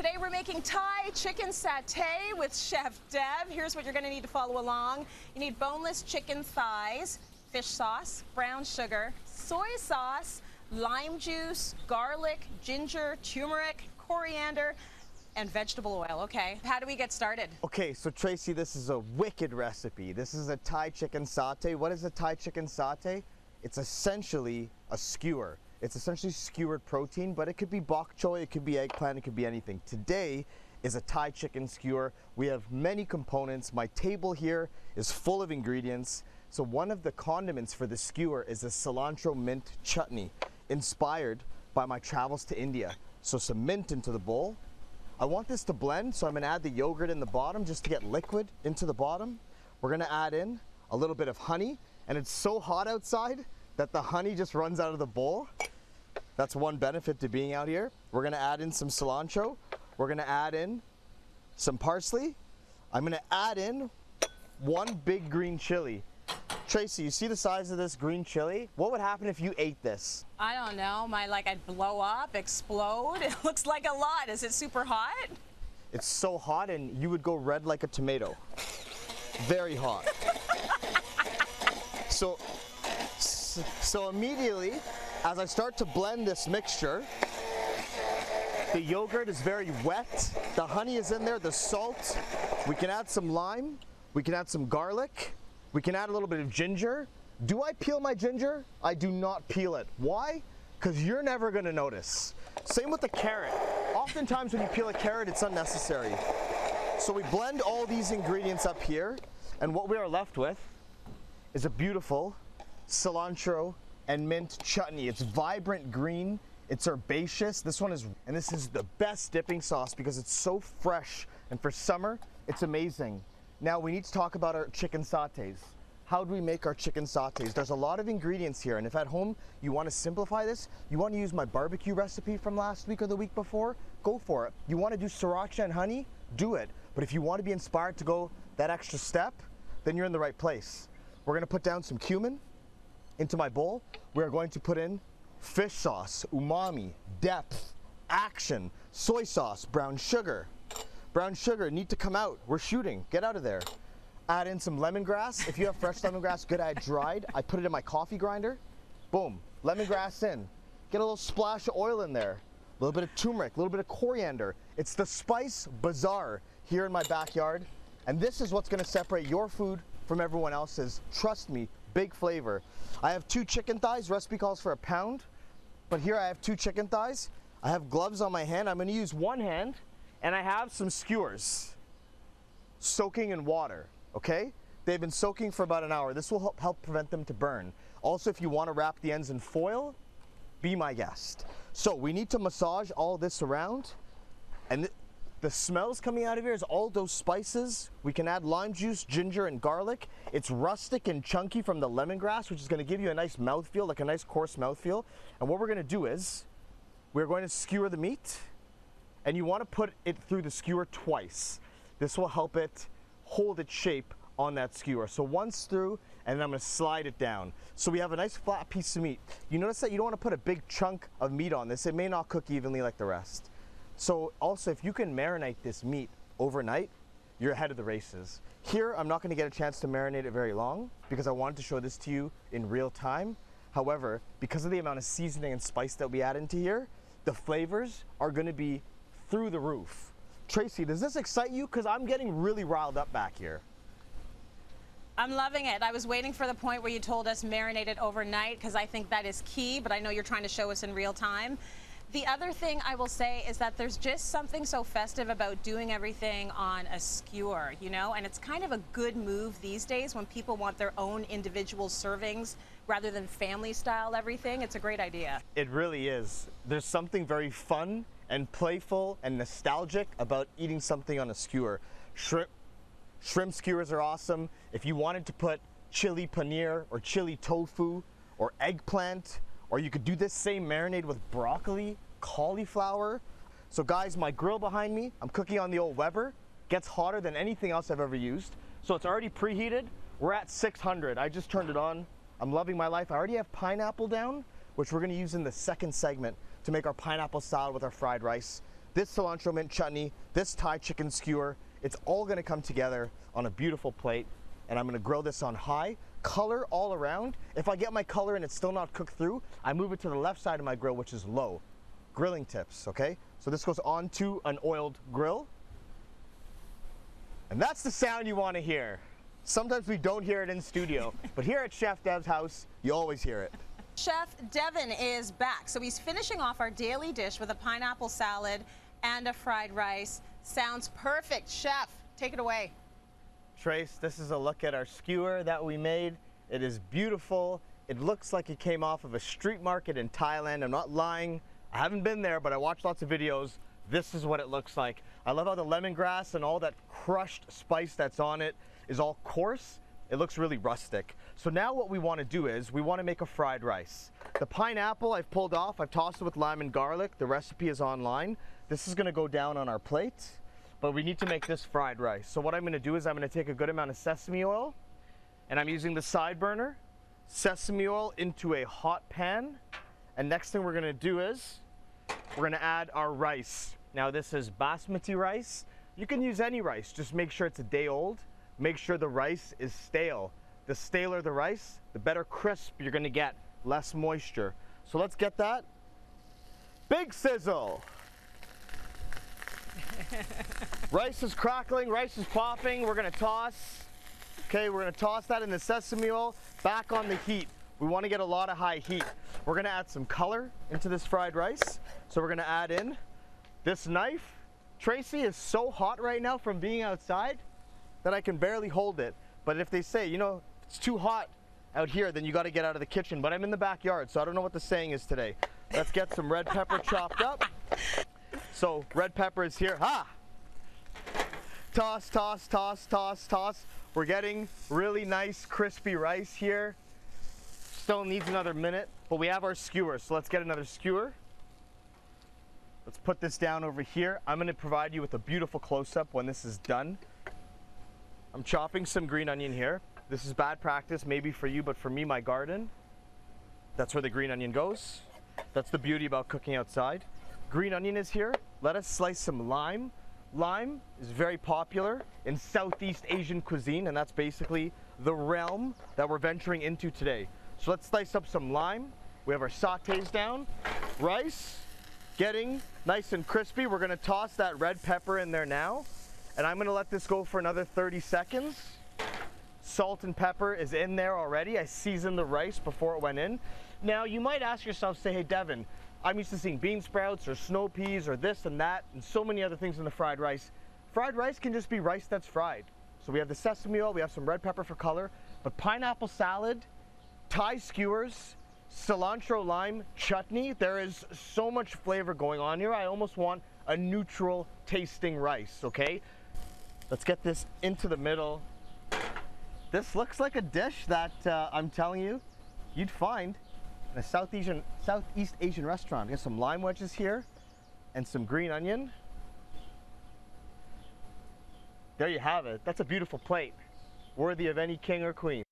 Today we're making Thai chicken satay with Chef Dev. Here's what you're going to need to follow along. You need boneless chicken thighs, fish sauce, brown sugar, soy sauce, lime juice, garlic, ginger, turmeric, coriander, and vegetable oil. Okay, how do we get started? Okay, so Tracy, this is a wicked recipe. This is a Thai chicken satay. What is a Thai chicken satay? It's essentially a skewer. It's essentially skewered protein, but it could be bok choy, it could be eggplant, it could be anything. Today is a Thai chicken skewer. We have many components. My table here is full of ingredients. So one of the condiments for the skewer is a cilantro mint chutney, inspired by my travels to India. So some mint into the bowl. I want this to blend, so I'm gonna add the yogurt in the bottom just to get liquid into the bottom. We're gonna add in a little bit of honey, and it's so hot outside that the honey just runs out of the bowl. That's one benefit to being out here. We're gonna add in some cilantro. We're gonna add in some parsley. I'm gonna add in one big green chili. Tracy, you see the size of this green chili? What would happen if you ate this? I don't know, I'd blow up, explode. It looks like a lot. Is it super hot? It's so hot and you would go red like a tomato. Very hot. So immediately, as I start to blend this mixture, the yogurt is very wet, the honey is in there, the salt, we can add some lime, we can add some garlic, we can add a little bit of ginger. Do I peel my ginger? I do not peel it. Why? Because you're never gonna notice. Same with the carrot. Oftentimes when you peel a carrot, it's unnecessary. So we blend all these ingredients up here, and what we are left with is a beautiful cilantro and mint chutney. It's vibrant green, it's herbaceous. This is the best dipping sauce because it's so fresh, and for summer, it's amazing. Now we need to talk about our chicken satays. How do we make our chicken satays? There's a lot of ingredients here, and if at home you want to simplify this, you want to use my barbecue recipe from last week or the week before, go for it. You want to do sriracha and honey, do it. But if you want to be inspired to go that extra step, then you're in the right place. We're going to put down some cumin into my bowl. We are going to put in fish sauce, umami, depth, action, soy sauce, brown sugar. Brown sugar need to come out. We're shooting. Get out of there. Add in some lemongrass. If you have fresh lemongrass, good. I had dried. I put it in my coffee grinder. Boom. Lemongrass in. Get a little splash of oil in there. A little bit of turmeric, a little bit of coriander. It's the spice bazaar here in my backyard. And this is what's going to separate your food from everyone else's. Trust me, big flavor. I have 2 chicken thighs. Recipe calls for a pound. But here I have 2 chicken thighs. I have gloves on my hand. I'm going to use one hand. And I have some skewers soaking in water. Okay? They've been soaking for about an hour. This will help prevent them to burn. Also, if you want to wrap the ends in foil, be my guest. So we need to massage all this around. And the smells coming out of here is all those spices. We can add lime juice, ginger, and garlic. It's rustic and chunky from the lemongrass, which is going to give you a nice mouthfeel, like a nice coarse mouthfeel. And what we're going to do is, we're going to skewer the meat. And you want to put it through the skewer twice. This will help it hold its shape on that skewer. So once through, and then I'm going to slide it down. So we have a nice flat piece of meat. You notice that you don't want to put a big chunk of meat on this. It may not cook evenly like the rest. So also, if you can marinate this meat overnight, you're ahead of the races. Here, I'm not going to get a chance to marinate it very long because I wanted to show this to you in real time. However, because of the amount of seasoning and spice that we add into here, the flavors are going to be through the roof. Tracy, does this excite you? Because I'm getting really riled up back here. I'm loving it. I was waiting for the point where you told us marinate it overnight because I think that is key, but I know you're trying to show us in real time. The other thing I will say is that there's just something so festive about doing everything on a skewer, you know, and it's kind of a good move these days when people want their own individual servings rather than family style everything. It's a great idea. It really is. There's something very fun and playful and nostalgic about eating something on a skewer. Shrimp skewers are awesome. If you wanted to put chili paneer or chili tofu or eggplant, or you could do this same marinade with broccoli, cauliflower. So guys, my grill behind me, I'm cooking on the old Weber, gets hotter than anything else I've ever used. So it's already preheated. We're at 600. I just turned it on. I'm loving my life. I already have pineapple down, which we're gonna use in the second segment to make our pineapple salad with our fried rice. this cilantro mint chutney, this Thai chicken skewer. It's all gonna come together on a beautiful plate, and I'm gonna grill this on high, color all around. If I get my color and it's still not cooked through, I move it to the left side of my grill, which is low. Grilling tips, okay? So this goes onto an oiled grill. And that's the sound you wanna hear. Sometimes we don't hear it in studio, but here at Chef Dev's house, you always hear it. Chef Devan is back. So he's finishing off our daily dish with a pineapple salad and a fried rice. Sounds perfect. Chef, take it away. Trace, this is a look at our skewer that we made. It is beautiful. It looks like it came off of a street market in Thailand. I'm not lying. I haven't been there, but I watched lots of videos. This is what it looks like. I love how the lemongrass and all that crushed spice that's on it is all coarse. It looks really rustic. So now what we want to do is we want to make a fried rice. The pineapple I've pulled off, I've tossed it with lime and garlic. The recipe is online. This is going to go down on our plate, but we need to make this fried rice. So what I'm going to do is I'm going to take a good amount of sesame oil, and I'm using the side burner. Sesame oil into a hot pan, and next thing we're going to do is we're going to add our rice. Now this is basmati rice. You can use any rice, just make sure it's a day old. Make sure the rice is stale. The staler the rice, the better crisp you're gonna get, less moisture. So let's get that. Big sizzle. Rice is crackling, rice is popping. We're gonna toss. Okay, we're gonna toss that in the sesame oil, back on the heat. We wanna get a lot of high heat. We're gonna add some color into this fried rice. So we're gonna add in this knife. Tracy is so hot right now from being outside that I can barely hold it. But if they say, you know, it's too hot out here, then you got to get out of the kitchen. But I'm in the backyard, so I don't know what the saying is today. Let's get some red pepper chopped up. So red pepper is here. Ha! Toss, toss, toss, toss, toss. We're getting really nice crispy rice here. Still needs another minute, but we have our skewer. So let's get another skewer. Let's put this down over here. I'm going to provide you with a beautiful close-up when this is done. I'm chopping some green onion here. This is bad practice maybe for you, but for me, my garden, that's where the green onion goes. That's the beauty about cooking outside. Green onion is here. Let us slice some lime. Lime is very popular in Southeast Asian cuisine, and that's basically the realm that we're venturing into today. So let's slice up some lime. We have our sautés down. Rice, getting nice and crispy. We're gonna toss that red pepper in there now. And I'm gonna let this go for another 30 seconds. Salt and pepper is in there already. I seasoned the rice before it went in. Now you might ask yourself, say, hey Devan, I'm used to seeing bean sprouts or snow peas or this and that and so many other things in the fried rice. Fried rice can just be rice that's fried. So we have the sesame oil, we have some red pepper for color, but pineapple salad, Thai skewers, cilantro lime chutney, there is so much flavor going on here. I almost want a neutral tasting rice, okay? Let's get this into the middle. This looks like a dish that I'm telling you, you'd find in a Southeast Asian restaurant. Get some lime wedges here and some green onion. There you have it. That's a beautiful plate, worthy of any king or queen.